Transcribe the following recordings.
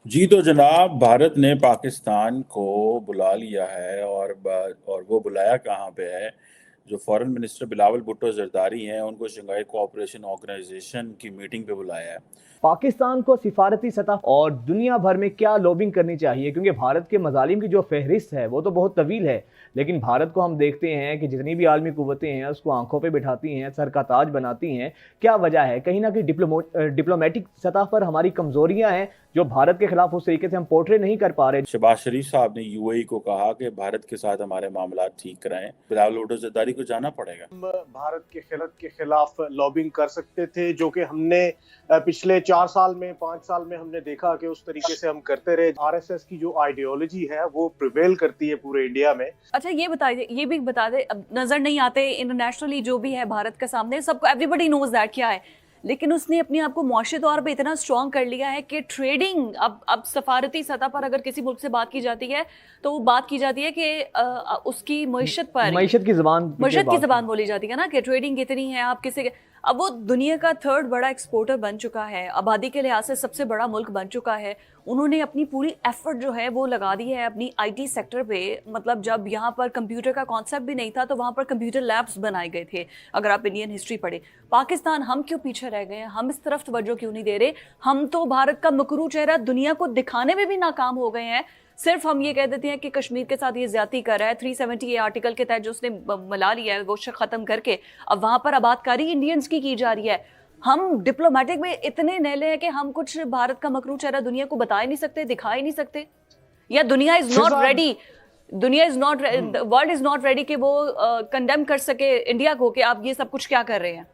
जी तो जनाब, भारत ने पाकिस्तान को बुला लिया है और वो बुलाया कहाँ पे है। जो फॉरेन मिनिस्टर बिलावल भुट्टो जरदारी हैं, उनको शंघाई कोऑपरेशन ऑर्गेनाइजेशन की मीटिंग पे बुलाया है। पाकिस्तान को सिफारती सतह और दुनिया भर में क्या लॉबिंग करनी चाहिए, क्योंकि भारत के मजालिम की जो फहरिस्त है वो तो बहुत तवील है। लेकिन भारत को हम देखते हैं कि जितनी भी आलमी कुव्वतें हैं उसको आंखों पे बिठाती हैं, सर का ताज बनाती हैं। क्या वजह है? कहीं ना कहीं डिप्लोमेटिक सतह पर हमारी कमजोरियां हैं जो भारत के खिलाफ उस तरीके से हम पोर्ट्रे नहीं कर पा रहे। शहबाज शरीफ साहब ने यूएई को कहा कि भारत के साथ हमारे मामला ठीक कराएं। बिलावल भुट्टो जरदारी को जाना पड़ेगा। हम भारत के खिलाफ लॉबिंग कर सकते थे, जो कि हमने पिछले 4 साल में 5 साल में हमने देखा कि उस तरीके से हम करते रहे। आरएसएस की जो आइडियोलॉजी है वो प्रिवेल करती है पूरे इंडिया में। अच्छा, ये भी बता दे, अब नजर नहीं आते इंटरनेशनली जो भी है भारत के सामने, सबको एवरीबडी नोज दैट क्या है, लेकिन उसने अपने आप को मुआशी तौर पे इतना स्ट्रांग कर लिया है कि ट्रेडिंग, अब सफारती सतह पर अगर किसी मुल्क से बात की जाती है तो वो बात की जाती है कि उसकी मईशत पर मईशत की जबान बोली जाती है ना, कि ट्रेडिंग कितनी है, आप किसी। अब वो दुनिया का थर्ड बड़ा एक्सपोर्टर बन चुका है, आबादी के लिहाज से सबसे बड़ा मुल्क बन चुका है। उन्होंने अपनी पूरी एफर्ट जो है वो लगा दी है अपनी आईटी सेक्टर पे। मतलब जब यहाँ पर कंप्यूटर का कॉन्सेप्ट भी नहीं था तो वहाँ पर कंप्यूटर लैब्स बनाए गए थे। अगर आप इंडियन हिस्ट्री पढ़े, पाकिस्तान हम क्यों पीछे रह गए हैं? हम इस तरफ तवज्जो क्यों नहीं दे रहे? हम तो भारत का मकरू चेहरा दुनिया को दिखाने में भी नाकाम हो गए हैं। सिर्फ हम ये कह देते हैं कि कश्मीर के साथ ये ज्यादती कर रहा है, 370 आर्टिकल के तहत जो उसने मिला लिया है वो खत्म करके अब वहां पर आबादकारी इंडियंस की जा रही है। हम डिप्लोमेटिक में इतने नैले हैं कि हम कुछ भारत का मकरू चेहरा दुनिया को बता ही नहीं सकते, दिखा ही नहीं सकते, या दुनिया is not ready, world is not ready कि वो कंडेम कर सके इंडिया को कि आप ये सब कुछ क्या कर रहे हैं।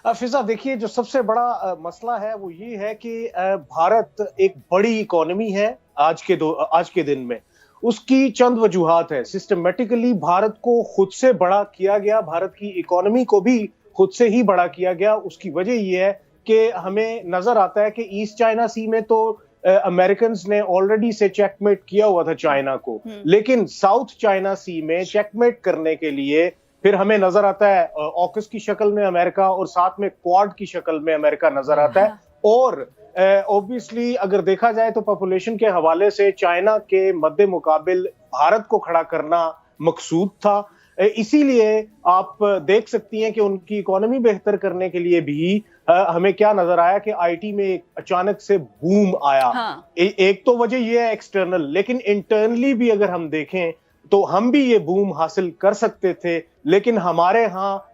फिजा, देखिए, जो सबसे बड़ा मसला है वो ये है कि भारत एक बड़ी इकोनॉमी है आज के दिन में। उसकी चंद वजूहात है। सिस्टमेटिकली भारत को खुद से बड़ा किया गया, भारत की इकोनॉमी को भी खुद से ही बड़ा किया गया। उसकी वजह यह है कि हमें नजर आता है कि ईस्ट चाइना सी में तो अमेरिकन ने ऑलरेडी से चेकमेट किया हुआ था चाइना को, लेकिन साउथ चाइना सी में चेकमेट करने के लिए फिर हमें नजर आता है ऑकस की शक्ल में अमेरिका और साथ में क्वाड की शक्ल में अमेरिका नजर आता है। और ऑब्वियसली अगर देखा जाए तो पॉपुलेशन के हवाले से चाइना के मद्दे मुकाबिल भारत को खड़ा करना मकसूद था। इसीलिए आप देख सकती हैं कि उनकी इकोनॉमी बेहतर करने के लिए भी हमें क्या नजर आया कि आईटी में एक अचानक से बूम आया। एक तो वजह यह है एक्सटर्नल, लेकिन इंटरनली भी अगर हम देखें तो हम भी ये बूम हासिल कर सकते थे। लेकिन हमारे यहाँ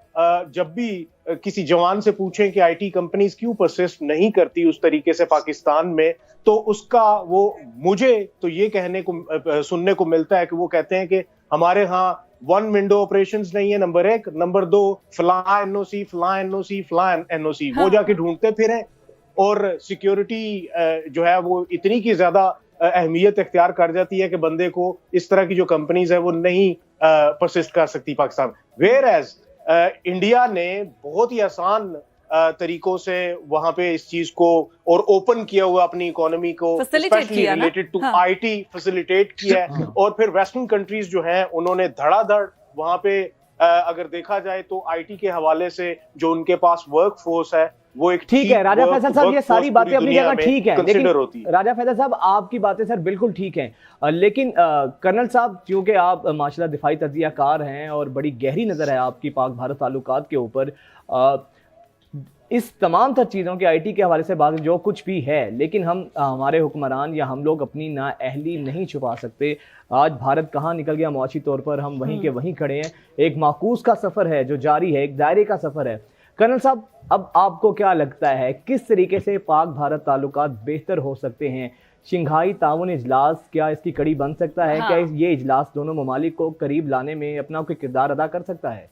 जब भी किसी जवान से पूछें कि आईटी कंपनीज क्यों परसिस्ट नहीं करती उस तरीके से पाकिस्तान में, तो उसका वो मुझे तो ये कहने को सुनने को मिलता है कि वो कहते हैं कि हमारे यहाँ वन विंडो ऑपरेशंस नहीं है, नंबर 1, नंबर 2 फ्ला एनओसी फ्ला एनओसी फ्ला एनओसी वो जाके ढूंढते फिरें। और सिक्योरिटी जो है वो इतनी की ज्यादा अहमियत इख्तियार कर जाती है कि बंदे को इस तरह की जो कंपनीज है वो नहीं परसिस्ट कर सकती पाकिस्तान। वेयर एज इंडिया ने बहुत ही आसान तरीकों से वहां पे इस चीज को और ओपन किया हुआ अपनी इकोनॉमी को, specially related to IT, facilitate किया है। और फिर वेस्टर्न कंट्रीज जो हैं उन्होंने धड़ाधड़ वहां पे अगर देखा जाए तो आईटी के हवाले से जो उनके पास वर्क फोर्स है वो एक ठीक है। राजा फैसल साहब, ये सारी बातें अपनी जगह ठीक है, लेकिन राजा फैसल साहब आपकी बातें सर बिल्कुल ठीक हैं, लेकिन कर्नल साहब, क्योंकि आप माशाल्लाह दिफाई तजियाकार हैं और बड़ी गहरी नज़र है आपकी पाक भारत ताल्लुकात के ऊपर, इस तमाम तर चीज़ों के आईटी के हवाले से बात जो कुछ भी है, लेकिन हम हमारे हुक्मरान या हम लोग अपनी नाअहली नहीं छुपा सकते। आज भारत कहाँ निकल गया मुआशी तौर पर, हम वहीं के वहीं खड़े हैं। एक माकूस का सफ़र है जो जारी है, एक दायरे का सफ़र है। कर्नल साहब, अब आपको क्या लगता है किस तरीके से पाक भारत ताल्लुकात बेहतर हो सकते हैं? शंघाई ताउन इजलास क्या इसकी कड़ी बन सकता है? क्या ये इजलास दोनों ममालिक को करीब लाने में अपना कोई किरदार अदा कर सकता है?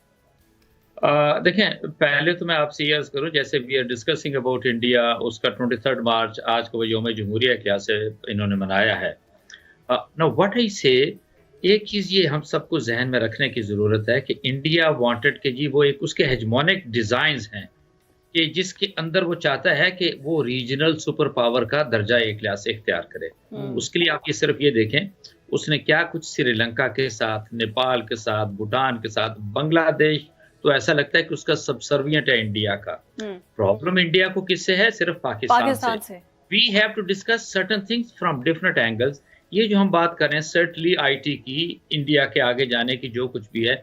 देखें, पहले तो मैं आपसे ये अर्ज करूं, जैसे we are discussing about India, उसका 23 मार्च आज को यौम जमहूरिया क्या से इन्होंने मनाया है। नाउ व्हाट आई से, एक चीज़ ये हम सबको जहन में रखने की ज़रूरत है कि इंडिया वांटेड कि जी वो एक उसके हेजमोनिक डिज़ाइंस हैं कि जिसके अंदर वो चाहता है कि वो रीजनल सुपर पावर का दर्जा एक लिहाज से इख्तियार करे। उसके लिए आप ये सिर्फ ये देखें उसने क्या कुछ श्रीलंका के साथ, नेपाल के साथ, भूटान के साथ, बांग्लादेश, तो ऐसा लगता है कि उसका सबसर्विएंट है इंडिया का। प्रॉब्लम इंडिया को किससे है? सिर्फ पाकिस्तान से। We have to discuss certain things from different angles. ये जो हम बात कर रहे हैं सर्टनली आईटी की, इंडिया के आगे जाने की, जो कुछ भी है,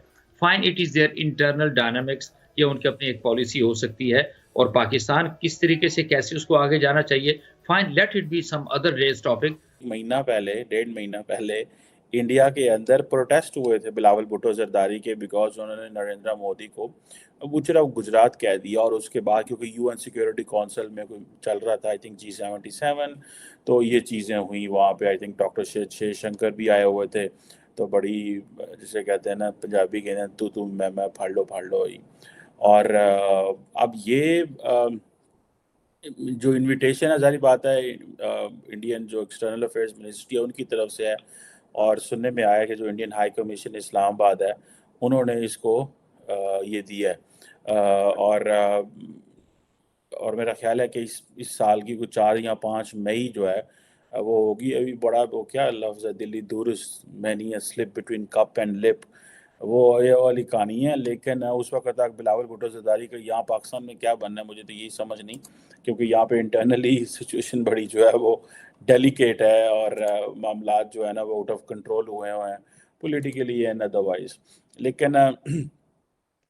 fine, it is their internal dynamics, ये उनकी अपनी एक पॉलिसी हो सकती है, और पाकिस्तान किस तरीके से कैसे उसको आगे जाना चाहिए, fine, let it be some other raise topic. महीना पहले, 1.5 महीना पहले इंडिया के अंदर प्रोटेस्ट हुए थे बिलावल भुट्टो जरदारी के, बिकॉज उन्होंने नरेंद्र मोदी को गुजरात कह दिया। और उसके बाद क्योंकि यूएन सिक्योरिटी काउंसिल में कोई चल रहा था, आई थिंक G77, तो ये चीज़ें हुई वहाँ पे। आई थिंक डॉक्टर शेर शंकर भी आए हुए थे, तो बड़ी, जिसे कहते हैं ना पंजाबी के ना, तू मैं फाड़ लो ही। और अब ये जो इनविटेशन है, जारी बात है, इंडियन जो एक्सटर्नल अफेयर्स मिनिस्ट्री है उनकी तरफ से है, और सुनने में आया कि जो इंडियन हाई कमीशन इस्लामाबाद है उन्होंने इसको ये दिया है। और मेरा ख्याल है कि इस साल की कुछ 4 या 5 मई जो है वो होगी। अभी बड़ा वो क्या लफ्ज़ है, दिल्ली दूर many slip between cup and lip, वो ये वाली कहानी है। लेकिन उस वक्त तक बिलावल भुट्टो जरदारी का यहाँ पाकिस्तान में क्या बनना है मुझे तो यही समझ नहीं, क्योंकि यहाँ पे इंटरनली सिचुएशन बड़ी जो है वो डेलिकेट है, और मामलात जो है ना वो आउट ऑफ कंट्रोल हुए हैं पॉलिटिकली एंड अदरवाइज। लेकिन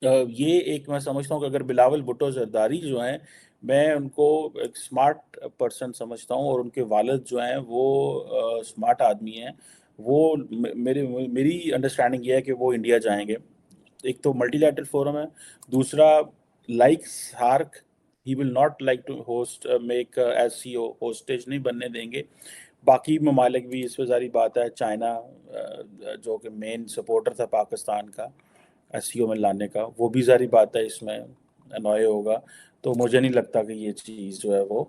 ये एक मैं समझता हूँ कि अगर बिलावल भुट्टो जरदारी जो हैं, मैं उनको एक स्मार्ट पर्सन समझता हूँ, और उनके वालिद जो हैं वो स्मार्ट आदमी हैं। वो मेरी अंडरस्टैंडिंग ये है कि वो इंडिया जाएंगे। एक तो मल्टीलैटरल फोरम है, दूसरा like SAARC he will not like to host make SCO hostage नहीं बनने देंगे। बाकी ममालिक भी, इस पर सारी बात है, चाइना जो कि मेन सपोर्टर था पाकिस्तान का SCO में लाने का, वो भी सारी बात है इसमें अनॉय होगा। तो मुझे नहीं लगता कि ये चीज़ जो है वो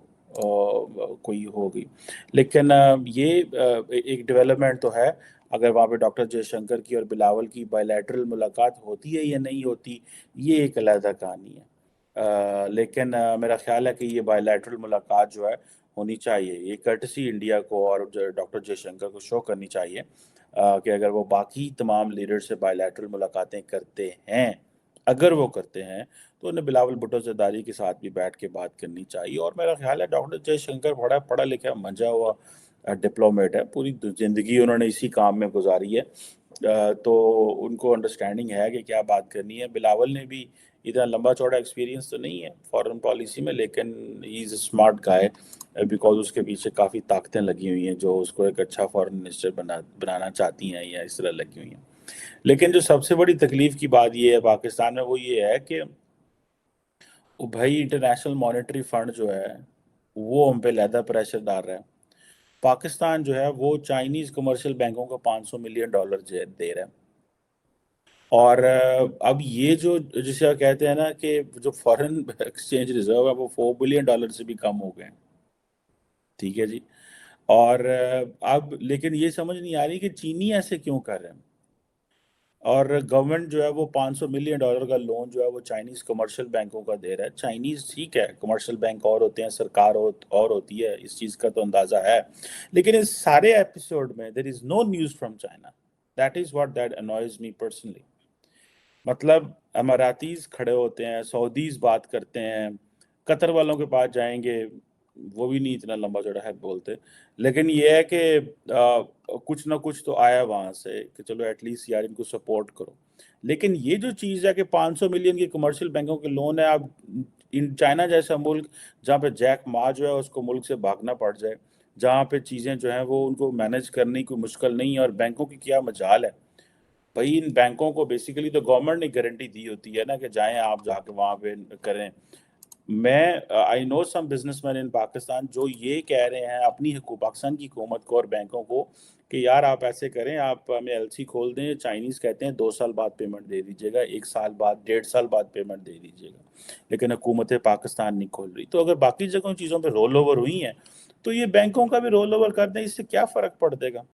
कोई होगी। लेकिन ये एक डेवलपमेंट तो है। अगर वहाँ पे डॉक्टर जयशंकर की और बिलावल की बायलैटरल मुलाकात होती है या नहीं होती, ये एक अलग कहानी है। लेकिन मेरा ख्याल है कि ये बायलैटरल मुलाकात जो है होनी चाहिए। ये कर्टसी इंडिया को और डॉक्टर जयशंकर को शो करनी चाहिए कि अगर वो बाकी तमाम लीडर से बायलैटरल मुलाकातें करते हैं, अगर वो करते हैं, तो उन्हें बिलावल भुट्टो जरदारी के साथ भी बैठ के बात करनी चाहिए। और मेरा ख्याल है डॉक्टर जयशंकर बड़ा पढ़ा लिखा मंझा हुआ डिप्लोमेट है, पूरी ज़िंदगी उन्होंने इसी काम में गुजारी है, तो उनको अंडरस्टैंडिंग है कि क्या बात करनी है। बिलावल ने भी इतना लंबा चौड़ा एक्सपीरियंस तो नहीं है फॉरेन पॉलिसी में, लेकिन he is a smart guy, because उसके पीछे काफ़ी ताकतें लगी हुई हैं जो उसको एक अच्छा फॉरेन मिनिस्टर बनाना चाहती हैं या इस तरह लगी हुई हैं। लेकिन जो सबसे बड़ी तकलीफ की बात ये है पाकिस्तान में, वो ये है कि भाई इंटरनेशनल मॉनेटरी फंड जो है वो हम पे ज़्यादा प्रेशर डाल रहा है। पाकिस्तान जो है वो चाइनीज़ कमर्शियल बैंकों को $500 मिलियन दे रहा है। और अब ये जो जिसे आप कहते हैं ना कि जो फॉरेन एक्सचेंज रिजर्व है वो $4 बिलियन से भी कम हो गए हैं। ठीक है जी। और अब लेकिन ये समझ नहीं आ रही कि चीनी ऐसे क्यों कर रहे हैं। और गवर्नमेंट जो है वो $500 मिलियन का लोन जो है वो चाइनीज़ कमर्शियल बैंकों का दे रहा है। चाइनीज़ ठीक है, कमर्शियल बैंक और होते हैं, सरकार और होती है, इस चीज़ का तो अंदाज़ा है। लेकिन इस सारे एपिसोड में there is no news from China. That is what that annoys me personally. मतलब अमारातीज़ खड़े होते हैं, सऊदीज़ बात करते हैं, कतर वालों के पास जाएंगे, वो भी नहीं इतना लंबा चौड़ा है बोलते। लेकिन ये है कि कुछ ना कुछ तो आया वहाँ से कि चलो एटलीस्ट यार इनको सपोर्ट करो। लेकिन ये जो चीज़ है कि 500 मिलियन की कमर्शियल बैंकों के लोन है, अब इन चाइना जैसा मुल्क जहाँ पे जैक मा जो है उसको मुल्क से भागना पड़ जाए, जहाँ पे चीज़ें जो हैं वो उनको मैनेज करनी कोई मुश्किल नहीं है, और बैंकों की क्या मजाल है भाई। इन बैंकों को बेसिकली तो गवर्नमेंट ने गारंटी दी होती है ना कि जाएं आप जाके वहाँ पे करें। मैं आई नो सम बिजनेसमैन इन पाकिस्तान जो ये कह रहे हैं अपनी पाकिस्तान की हुकूमत को और बैंकों को कि यार आप ऐसे करें, आप हमें LC खोल दें। चाइनीज़ कहते हैं 2 साल बाद पेमेंट दे दीजिएगा, 1 साल बाद, 1.5 साल बाद पेमेंट दे दीजिएगा। लेकिन हुकूमत पाकिस्तान नहीं खोल रही। तो अगर बाकी जगहों चीज़ों पर रोल ओवर हुई हैं तो ये बैंकों का भी रोल ओवर कर दें, इससे क्या फ़र्क पड़ देगा।